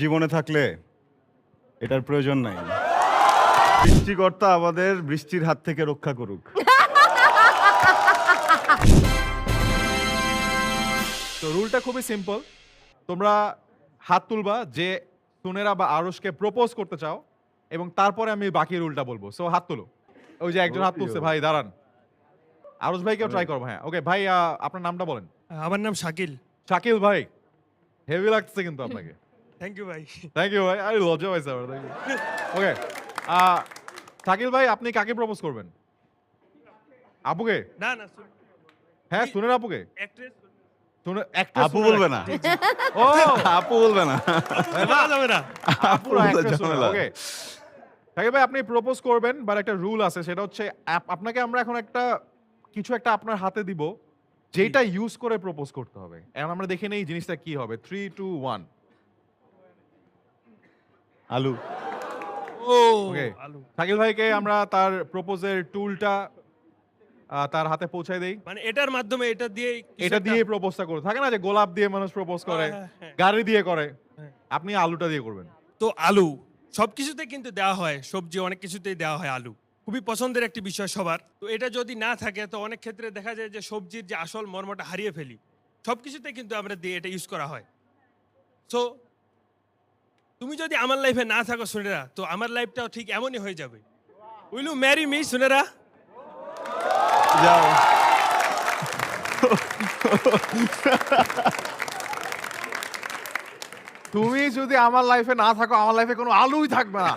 জীবনে থাকলে এটার প্রয়োজন নাই। সৃষ্টিকর্তা আমাদের বৃষ্টির হাত থেকে রক্ষা করুক। তো রুলটা খুবই সিম্পল। তোমরা হাত তুলবা যে সুনেরা বা আরশকে প্রপোজ করতে চাও এবং তারপরে আমি বাকি রুলটা বলবো। সো হাত তুলো। ওই যে একজন হাত তুলছে ভাই, দাঁড়ান। আরশ ভাইকেও ট্রাই করবো। হ্যাঁ, ওকে ভাই, আপনার নামটা বলেন। আমার নাম শাকিল। শাকিল ভাই, হেভি লাগছে কিন্তু আপনাকে। থ্যাংক ইউ ভাই। থ্যাংক ইউ ভাই, আরে লজ্জা পাইছে আমার। Thank you. ওকে, শাকিল ভাই, আপনি কাকে প্রপোজ করবেন? আপুকে? না না, হ্যাঁ, সুনের আপুকে। অ্যাক্ট্রেস আপু বলবে না, ও আপু বলবে না। বলা যাবে না। আপুর actress ঝামেলা। ওকে। শাকিল ভাই, আপনি প্রপোজ করবেন, বাট একটা রুল আছে, সেটা হচ্ছে আপনাকে আমরা এখন কিছু একটা আপনার হাতে দিব, যেটা ইউজ করে প্রপোজ করতে হবে। এখন আমরা দেখে নেই জিনিসটা কি হবে। 3 2 1। আলু। ও ওকে, আলু। শাকিল ভাইকে আমরা তার প্রপোজের টুলটা তার হাতে পৌঁছায় দেই। মানে এটার মাধ্যমে এটা দিয়ে এটা দিয়ে প্রপোজটা করে, থাকে না যে গোলাপ দিয়ে মানুষ প্রপোজ করে, হ্যাঁ, হ্যাঁ। গাড়ি দিয়ে করে, হ্যাঁ। আপনি আলুটা দিয়ে করবেন। তো আলু সবকিছুতে কিন্তু দেওয়া হয়, সবজি অনেক কিছুতেই দেওয়া হয় আলু। খুবই পছন্দের একটি বিষয় সবার। তো এটা যদি না থাকে তো অনেক ক্ষেত্রে দেখা যায় যে সবজির যে আসল মর্মটা হারিয়ে ফেলি। সবকিছুতে কিন্তু আমরা দিয়ে এটা ইউজ করা হয়। সো তুমি যদি আমার লাইফে না থাকো সুনেরা, তো আমার লাইফটাও ঠিক এমনই হয়ে যাবে। Will you marry me Sunera? যাও। তুমি যদি আমার লাইফে না থাকো, আমার লাইফে কোনো আলুই থাকবে না।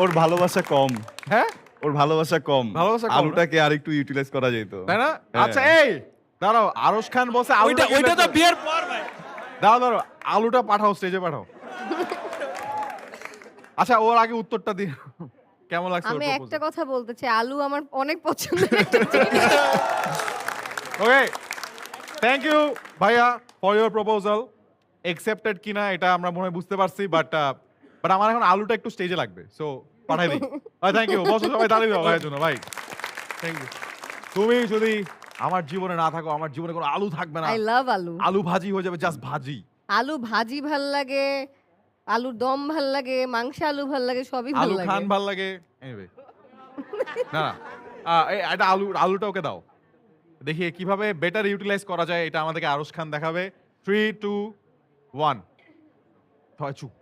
ওর ভালোবাসা কম। হ্যাঁ, ওর ভালোবাসা কম। ভালোবাসা কম, আলুটাকে আরেকটু ইউটিলাইজ করা যেত, তাই না? হ্যাঁ। আচ্ছা, এই দাঁড়াও, আরশ খান বসে আলুটা ওইটা তো বিয়ের পর ভাই। দাঁড়াও, আলুটা পাঠাও, স্টেজে পাঠাও। আচ্ছা, ওর আগে উত্তরটা দিই। কেমন লাগছে ওর আমি proposal? একটা কথা বলতে চাই, আলু আমার অনেক পছন্দের একটা জিনিস। ওকে, থ্যাংক ইউ ভাইয়া ফর ইওর প্রপোজাল। একসেপ্টেড কিনা এটা আমরা মনে হয় বুঝতে পারছি, বাট আমার এখন আলুটা একটু স্টেজে লাগবে, সো পাঠাই দিই। ভাই থ্যাংক ইউ, বসো সবাই, দাঁড়িয়ে দাও ভাইয়ের জন্য। ভাই থ্যাংক ইউ। তুমি যদি আমার জীবনে না থাকো, আমার জীবনে কোনো আলু থাকবে না। আই লাভ আলু। আলু ভাজি হয়ে যাবে, জাস্ট ভাজি। আলু ভাজি ভাল লাগে, আলুর দম ভাল লাগে, মাংস আলু ভাল লাগে, সবই ভাল আলু লাগে। খান ভাল লাগে। এনিওয়ে, না এটা আলুটা ওকে দাও, দেখি কিভাবে বেটার ইউটিলাইজ করা যায়। এটা আমাদেরকে আরশ খান দেখাবে। 3 2 1। সবাই চুপ।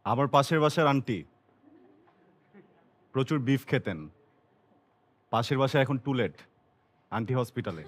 আমার পাশের বাসার আন্টি প্রচুর বিফ খেতেন। পাশের বাসায় এখন টুলেট, আন্টি হসপিটালে।